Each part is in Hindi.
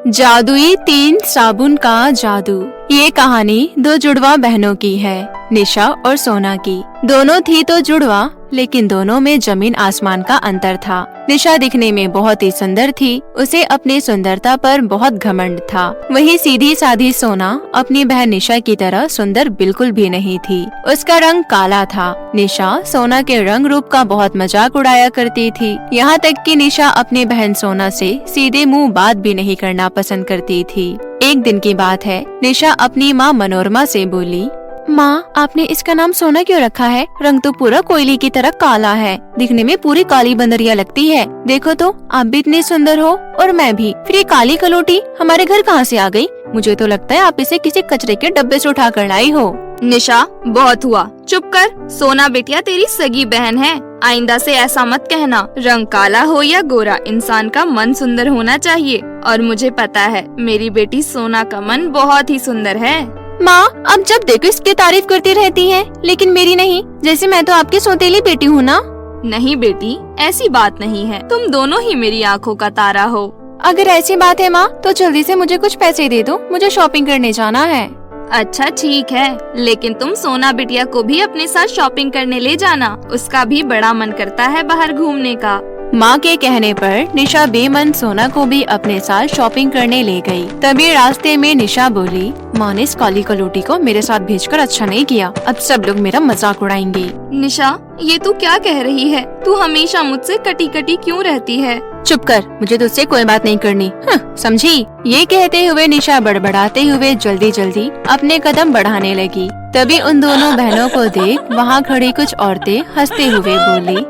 जादुई 3 साबुन का जादू। ये कहानी दो जुड़वा बहनों की है, निशा और सोना की। दोनों थी तो जुड़वा, लेकिन दोनों में जमीन आसमान का अंतर था। निशा दिखने में बहुत ही सुंदर थी, उसे अपनी सुंदरता पर बहुत घमंड था। वही सीधी साधी सोना अपनी बहन निशा की तरह सुंदर बिल्कुल भी नहीं थी। उसका रंग काला था। निशा सोना के रंग रूप का बहुत मजाक उड़ाया करती थी, यहाँ तक कि निशा अपनी बहन सोना से सीधे मुंह बात भी नहीं करना पसंद करती थी। एक दिन की बात है, निशा अपनी माँ मनोरमा से बोली, माँ, आपने इसका नाम सोना क्यों रखा है? रंग तो पूरा कोयले की तरह काला है, दिखने में पूरी काली बंदरिया लगती है। देखो तो, आप भी इतनी सुंदर हो और मैं भी। फिर ये काली कलोटी हमारे घर कहाँ से आ गई? मुझे तो लगता है आप इसे किसी कचरे के डब्बे से उठा कर लाई हो। निशा, बहुत हुआ, चुप कर। सोना बेटिया तेरी सगी बहन है, आइंदा से ऐसा मत कहना। रंग काला हो या गोरा, इंसान का मन सुंदर होना चाहिए। और मुझे पता है मेरी बेटी सोना का मन बहुत ही सुंदर है। माँ, अब जब देखो इसकी तारीफ करती रहती हैं, लेकिन मेरी नहीं, जैसे मैं तो आपकी सौतेली बेटी हूँ ना। नहीं बेटी, ऐसी बात नहीं है, तुम दोनों ही मेरी आँखों का तारा हो। अगर ऐसी बात है माँ, तो जल्दी से मुझे कुछ पैसे दे दो, मुझे शॉपिंग करने जाना है। अच्छा ठीक है, लेकिन तुम सोना बिटिया को भी अपने साथ शॉपिंग करने ले जाना, उसका भी बड़ा मन करता है बाहर घूमने का। माँ के कहने पर निशा बेमन सोना को भी अपने साथ शॉपिंग करने ले गई। तभी रास्ते में निशा बोली, माँ ने इस काली कलोटी को मेरे साथ भेजकर अच्छा नहीं किया, अब सब लोग मेरा मजाक उड़ाएंगे। निशा, ये तू क्या कह रही है? तू हमेशा मुझसे कटी कटी क्यों रहती है? चुप कर, मुझे तुझसे कोई बात नहीं करनी, समझी? ये कहते हुए निशा बड़बड़ाते हुए जल्दी जल्दी अपने कदम बढ़ाने लगी। तभी उन दोनों बहनों को देख वहाँ खड़ी कुछ औरतें हंसते हुए बोली,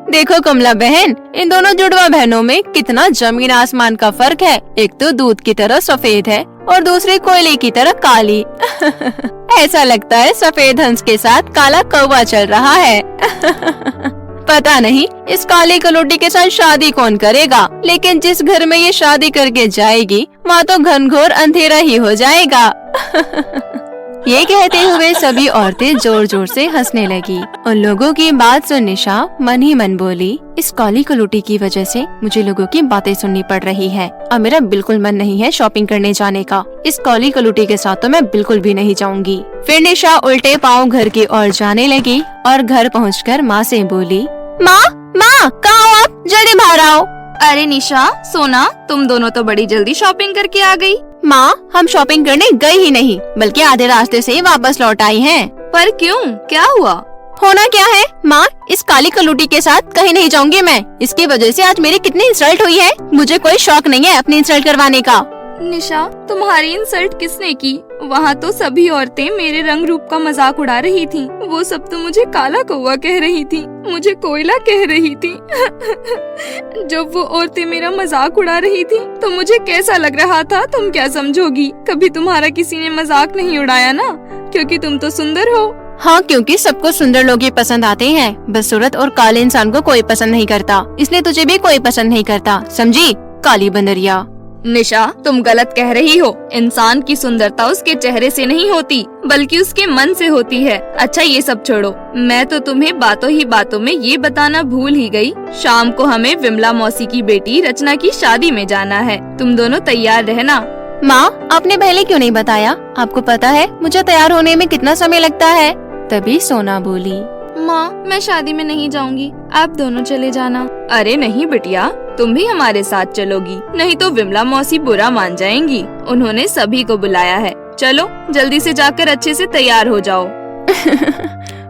देखो कमला बहन, इन दोनों जुड़वा बहनों में कितना जमीन आसमान का फर्क है। एक तो दूध की तरह सफेद है और दूसरी कोयले की तरह काली। ऐसा लगता है सफेद हंस के साथ काला कौवा चल रहा है। पता नहीं इस काली कलोटी के साथ शादी कौन करेगा, लेकिन जिस घर में ये शादी करके जाएगी वहाँ तो घनघोर अंधेरा ही हो जाएगा। ये कहते हुए सभी औरतें जोर जोर से हंसने लगी। उन लोगों की बात सुन निशा मन ही मन बोली, इस काली कलोटी की वजह से मुझे लोगों की बातें सुननी पड़ रही है और मेरा बिल्कुल मन नहीं है शॉपिंग करने जाने का। इस काली कलोटी के साथ तो मैं बिल्कुल भी नहीं जाऊंगी। फिर निशा उल्टे पाँव घर की ओर जाने लगी और घर पहुँचकर माँ से बोली, माँ, कहाँ हो आप? जल्दी बाहर आओ। अरे निशा, सोना, तुम दोनों तो बड़ी जल्दी शॉपिंग करके आ गई। माँ, हम शॉपिंग करने गए ही नहीं, बल्कि आधे रास्ते से ही वापस लौट आई हैं। पर क्यों, क्या हुआ? होना क्या है माँ, इस काली कलोटी के साथ कहीं नहीं जाऊंगी मैं। इसकी वजह से आज मेरी कितनी इंसल्ट हुई है। मुझे कोई शौक नहीं है अपनी इंसल्ट करवाने का। निशा, तुम्हारी इंसल्ट किसने की? वहाँ तो सभी औरतें मेरे रंग रूप का मजाक उड़ा रही थीं। वो सब तो मुझे काला कौवा कह रही थी, मुझे कोयला कह रही थी। जब वो औरतें मेरा मजाक उड़ा रही थी तो मुझे कैसा लग रहा था तुम क्या समझोगी? कभी तुम्हारा किसी ने मजाक नहीं उड़ाया ना, क्योंकि तुम तो सुंदर हो। हाँ, क्योंकि सबको सुंदर लोग ही पसंद आते हैं, बदसूरत और काले इंसान को कोई पसंद नहीं करता, इसलिए तुझे भी कोई पसंद नहीं करता, समझी काली बंदरिया। निशा, तुम गलत कह रही हो। इंसान की सुंदरता उसके चेहरे से नहीं होती, बल्कि उसके मन से होती है। अच्छा ये सब छोड़ो, मैं तो तुम्हें बातों ही बातों में ये बताना भूल ही गई। शाम को हमें विमला मौसी की बेटी रचना की शादी में जाना है, तुम दोनों तैयार रहना। माँ, आपने पहले क्यों नहीं बताया? आपको पता है मुझे तैयार होने में कितना समय लगता है। तभी सोना बोली, माँ, मैं शादी में नहीं जाऊंगी, आप दोनों चले जाना। अरे नहीं बिटिया, तुम भी हमारे साथ चलोगी, नहीं तो विमला मौसी बुरा मान जाएंगी। उन्होंने सभी को बुलाया है। चलो जल्दी से जाकर अच्छे से तैयार हो जाओ।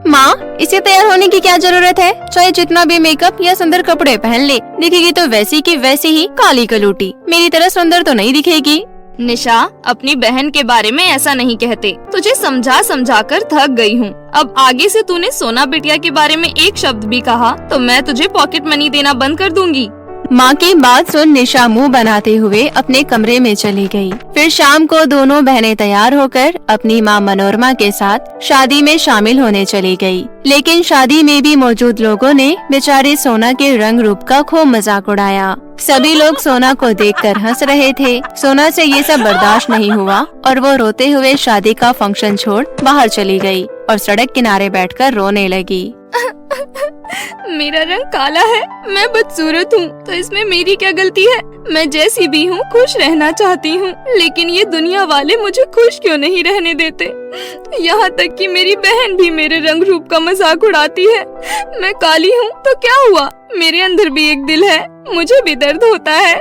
माँ, इसे तैयार होने की क्या जरूरत है? चाहे जितना भी मेकअप या सुंदर कपड़े पहन ले, दिखेगी तो वैसी की वैसी ही काली कलोटी, मेरी तरह सुंदर तो नहीं दिखेगी। निशा, अपनी बहन के बारे में ऐसा नहीं कहते, तुझे समझा समझा कर थक गई हूँ। अब आगे से तूने सोना बिटिया के बारे में एक शब्द भी कहा तो मैं तुझे पॉकेट मनी देना बंद कर दूंगी। माँ की बात सुन निशा मुंह बनाते हुए अपने कमरे में चली गई। फिर शाम को दोनों बहनें तैयार होकर अपनी माँ मनोरमा के साथ शादी में शामिल होने चली गई। लेकिन शादी में भी मौजूद लोगों ने बेचारे सोना के रंग रूप का खूब मजाक उड़ाया। सभी लोग सोना को देखकर हंस रहे थे। सोना से ये सब बर्दाश्त नहीं हुआ और वो रोते हुए शादी का फंक्शन छोड़ बाहर चली गई और सड़क किनारे बैठकर रोने लगी। मेरा रंग काला है, मैं बदसूरत हूँ, तो इसमें मेरी क्या गलती है? मैं जैसी भी हूँ खुश रहना चाहती हूँ, लेकिन ये दुनिया वाले मुझे खुश क्यों नहीं रहने देते। यहाँ तक कि मेरी बहन भी मेरे रंग रूप का मजाक उड़ाती है। मैं काली हूँ तो क्या हुआ, मेरे अंदर भी एक दिल है, मुझे भी दर्द होता है।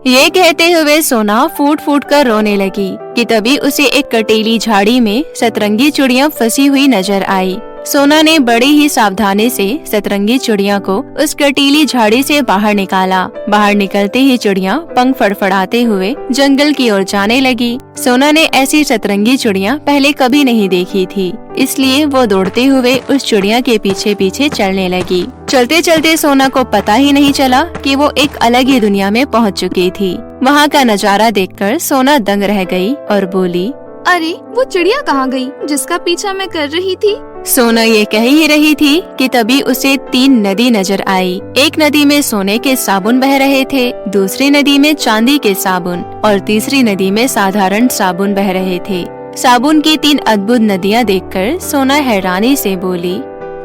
ये कहते हुए सोना फूट फूट कर रोने लगी कि तभी उसे एक कटीली झाड़ी में सतरंगी चिड़िया फंसी हुई नजर आई। सोना ने बड़ी ही सावधानी से सतरंगी चिड़िया को उस कटीली झाड़ी से बाहर निकाला। बाहर निकलते ही चिड़िया पंख फड़फड़ाते हुए जंगल की ओर जाने लगी। सोना ने ऐसी सतरंगी चिड़िया पहले कभी नहीं देखी थी, इसलिए वो दौड़ते हुए उस चिड़िया के पीछे पीछे चलने लगी। चलते चलते सोना को पता ही नहीं चला कि वो एक अलग ही दुनिया में पहुंच चुकी थी। वहाँ का नजारा देखकर सोना दंग रह गई और बोली, अरे वो चिड़िया कहाँ गई जिसका पीछा मैं कर रही थी। सोना ये कह ही रही थी कि तभी उसे 3 नदी नजर आई। एक नदी में सोने के साबुन बह रहे थे, दूसरी नदी में चांदी के साबुन और तीसरी नदी में साधारण साबुन बह रहे थे। साबुन की 3 अद्भुत नदियाँ देखकर सोना हैरानी से बोली,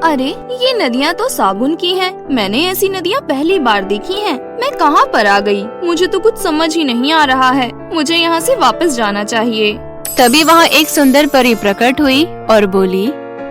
अरे ये नदियाँ तो साबुन की हैं। मैंने ऐसी नदियाँ पहली बार देखी हैं। मैं कहाँ पर आ गई, मुझे तो कुछ समझ ही नहीं आ रहा है। मुझे यहाँ से वापस जाना चाहिए। तभी वहाँ एक सुंदर परी प्रकट हुई और बोली,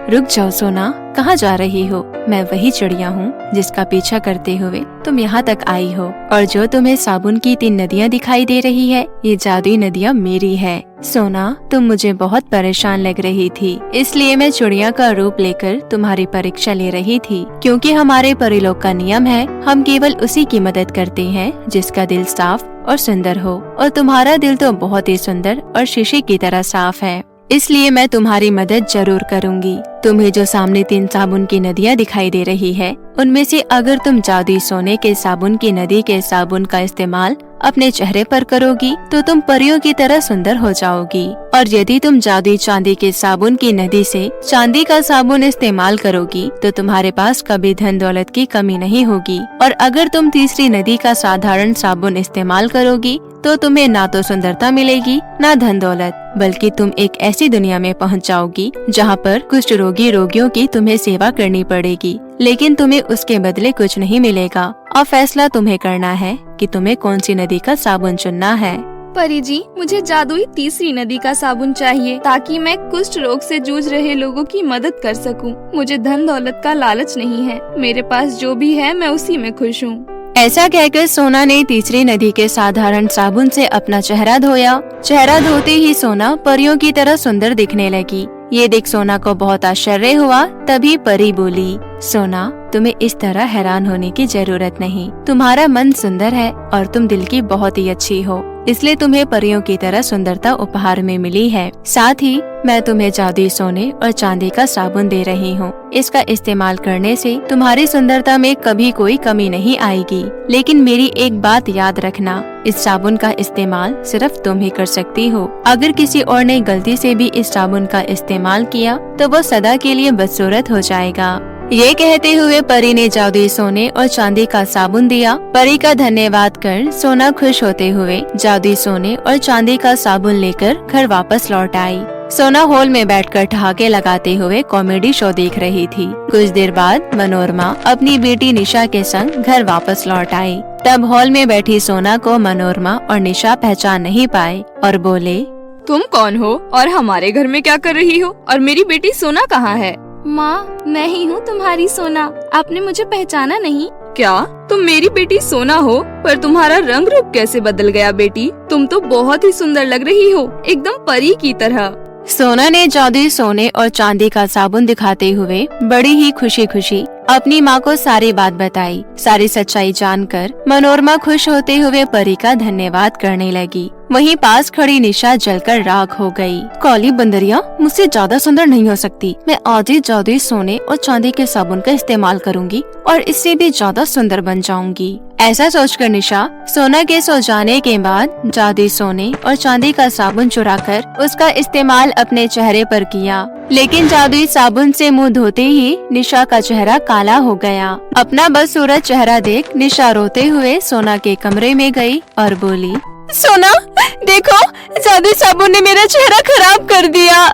रुक जाओ सोना, कहाँ जा रही हो? मैं वही चिड़िया हूँ जिसका पीछा करते हुए तुम यहाँ तक आई हो, और जो तुम्हें साबुन की 3 नदियाँ दिखाई दे रही है, ये जादुई नदियाँ मेरी है। सोना, तुम मुझे बहुत परेशान लग रही थी, इसलिए मैं चिड़िया का रूप लेकर तुम्हारी परीक्षा ले रही थी। क्योंकि हमारे परिलोक का नियम है, हम केवल उसी की मदद करते हैं जिसका दिल साफ और सुंदर हो, और तुम्हारा दिल तो बहुत ही सुंदर और शीशे की तरह साफ है, इसलिए मैं तुम्हारी मदद जरूर करूंगी। तुम्हें जो सामने 3 साबुन की नदियाँ दिखाई दे रही है, उनमें से अगर तुम जादुई सोने के साबुन की नदी के साबुन का इस्तेमाल अपने चेहरे पर करोगी तो तुम परियों की तरह सुंदर हो जाओगी, और यदि तुम जादुई चांदी के साबुन की नदी से चांदी का साबुन इस्तेमाल करोगी तो तुम्हारे पास कभी धन दौलत की कमी नहीं होगी, और अगर तुम तीसरी नदी का साधारण साबुन इस्तेमाल करोगी तो तुम्हें ना तो सुंदरता मिलेगी ना धन दौलत, बल्कि तुम एक ऐसी दुनिया में पहुंच जाओगी जहां पर कुष्ठ रोगी रोगियों की तुम्हें सेवा करनी पड़ेगी, लेकिन तुम्हें उसके बदले कुछ नहीं मिलेगा। अब फैसला तुम्हें करना है कि तुम्हें कौन सी नदी का साबुन चुनना है। परी जी, मुझे जादुई तीसरी नदी का साबुन चाहिए ताकि मैं कुष्ठ रोग से जूझ रहे लोगों की मदद कर सकूं। मुझे धन दौलत का लालच नहीं है, मेरे पास जो भी है मैं उसी में खुश हूँ। ऐसा कहकर सोना ने तीसरी नदी के साधारण साबुन से अपना चेहरा धोया। चेहरा धोते ही सोना परियों की तरह सुंदर दिखने लगी। ये देख सोना को बहुत आश्चर्य हुआ। तभी परी बोली, सोना, तुम्हें इस तरह हैरान होने की जरूरत नहीं। तुम्हारा मन सुंदर है और तुम दिल की बहुत ही अच्छी हो, इसलिए तुम्हें परियों की तरह सुंदरता उपहार में मिली है। साथ ही मैं तुम्हें जादुई सोने और चांदी का साबुन दे रही हूँ। इसका इस्तेमाल करने से तुम्हारी सुंदरता में कभी कोई कमी नहीं आएगी। लेकिन मेरी एक बात याद रखना, इस साबुन का इस्तेमाल सिर्फ तुम ही कर सकती हो। अगर किसी और ने गलती से भी इस साबुन का इस्तेमाल किया तो वो सदा के लिए बदसूरत हो जाएगा। ये कहते हुए परी ने जादुई सोने और चांदी का साबुन दिया। परी का धन्यवाद कर सोना खुश होते हुए जादुई सोने और चांदी का साबुन लेकर घर वापस लौट आई। सोना हॉल में बैठकर ठहाके लगाते हुए कॉमेडी शो देख रही थी। कुछ देर बाद मनोरमा अपनी बेटी निशा के संग घर वापस लौट आई। तब हॉल में बैठी सोना को मनोरमा और निशा पहचान नहीं पाए और बोले, तुम कौन हो और हमारे घर में क्या कर रही हो, और मेरी बेटी सोना कहाँ है? माँ, मैं ही हूँ तुम्हारी सोना। आपने मुझे पहचाना नहीं? क्या तुम मेरी बेटी सोना हो? पर तुम्हारा रंग रूप कैसे बदल गया बेटी? तुम तो बहुत ही सुंदर लग रही हो, एकदम परी की तरह। सोना ने जादुई सोने और चांदी का साबुन दिखाते हुए बड़ी ही खुशी खुशी अपनी माँ को सारी बात बताई। सारी सच्चाई जानकर मनोरमा खुश होते हुए परी का धन्यवाद करने लगी। वहीं पास खड़ी निशा जलकर राख हो गई। काली बंदरिया मुझसे ज्यादा सुंदर नहीं हो सकती। मैं आज ही जादुई सोने और चांदी के साबुन का इस्तेमाल करूंगी और इससे भी ज्यादा सुंदर बन जाऊंगी। ऐसा सोचकर निशा सोना के सो जाने के बाद जादुई सोने और चांदी का साबुन चुराकर उसका इस्तेमाल अपने चेहरे पर किया। लेकिन जादुई साबुन से मुंह धोते ही निशा का चेहरा काला हो गया। अपना बदसूरत चेहरा देख निशा रोते हुए सोना के कमरे में गई और बोली, सोना देखो, जादुई साबुन ने मेरा चेहरा खराब कर दिया।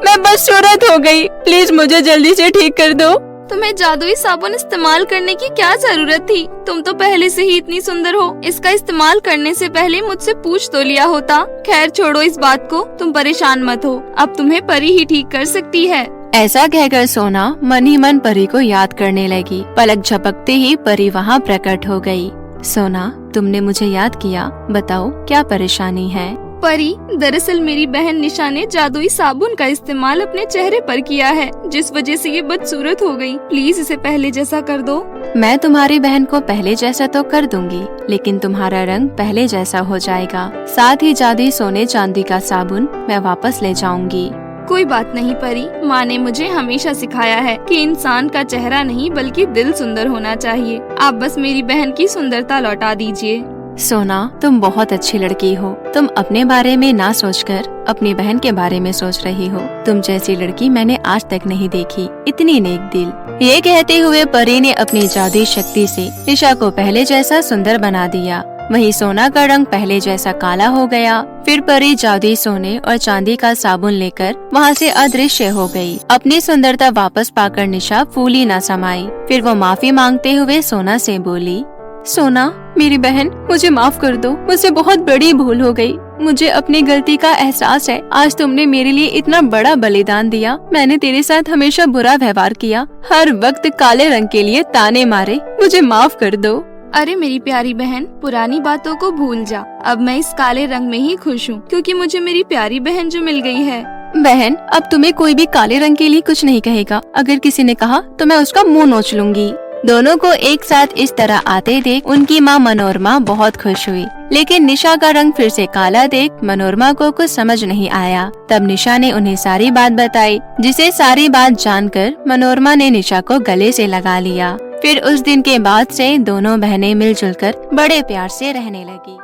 मैं बदसूरत हो गई, प्लीज मुझे जल्दी से ठीक कर दो। तुम्हें जादुई साबुन इस्तेमाल करने की क्या जरूरत थी? तुम तो पहले से ही इतनी सुंदर हो। इसका इस्तेमाल करने से पहले मुझसे पूछ तो लिया होता। खैर छोड़ो इस बात को, तुम परेशान मत हो। अब तुम्हें परी ही ठीक कर सकती है। ऐसा कहकर सोना मन ही मन परी को याद करने लगी। पलक झपकते ही परी वहाँ प्रकट हो गई। सोना, तुमने मुझे याद किया, बताओ क्या परेशानी है? परी, दरअसल मेरी बहन निशा ने जादुई साबुन का इस्तेमाल अपने चेहरे पर किया है, जिस वजह से ये बदसूरत हो गई। प्लीज इसे पहले जैसा कर दो। मैं तुम्हारी बहन को पहले जैसा तो कर दूंगी, लेकिन तुम्हारा रंग पहले जैसा हो जाएगा। साथ ही जादुई सोने चांदी का साबुन मैं वापस ले जाऊंगी। कोई बात नहीं परी, माँ ने मुझे हमेशा सिखाया है कि इंसान का चेहरा नहीं बल्कि दिल सुंदर होना चाहिए। आप बस मेरी बहन की सुंदरता लौटा दीजिए। सोना, तुम बहुत अच्छी लड़की हो। तुम अपने बारे में ना सोचकर अपनी बहन के बारे में सोच रही हो। तुम जैसी लड़की मैंने आज तक नहीं देखी, इतनी नेक दिल। ये कहते हुए परी ने अपनी जादुई शक्ति से निशा को पहले जैसा सुंदर बना दिया। वहीं सोना का रंग पहले जैसा काला हो गया। फिर परी जादुई सोने और चांदी का साबुन लेकर वहाँ से अदृश्य हो गई। अपनी सुंदरता वापस पाकर निशा फूली न समाई। फिर वो माफी मांगते हुए सोना से बोली, सोना मेरी बहन, मुझे माफ कर दो। मुझसे बहुत बड़ी भूल हो गई। मुझे अपनी गलती का एहसास है। आज तुमने मेरे लिए इतना बड़ा बलिदान दिया। मैंने तेरे साथ हमेशा बुरा व्यवहार किया, हर वक्त काले रंग के लिए ताने मारे। मुझे माफ कर दो। अरे मेरी प्यारी बहन, पुरानी बातों को भूल जा। अब मैं इस काले रंग में ही खुश हूँ, क्योंकि मुझे मेरी प्यारी बहन जो मिल गई है। बहन, अब तुम्हें कोई भी काले रंग के लिए कुछ नहीं कहेगा। अगर किसी ने कहा तो मैं उसका मुंह नोच लूंगी। दोनों को एक साथ इस तरह आते देख उनकी माँ मनोरमा बहुत खुश हुई। लेकिन निशा का रंग फिर से काला देख मनोरमा को कुछ समझ नहीं आया। तब निशा ने उन्हें सारी बात बताई, जिसे सारी बात जानकर मनोरमा ने निशा को गले से लगा लिया। फिर उस दिन के बाद से दोनों बहनें मिलजुल कर बड़े प्यार से रहने लगी।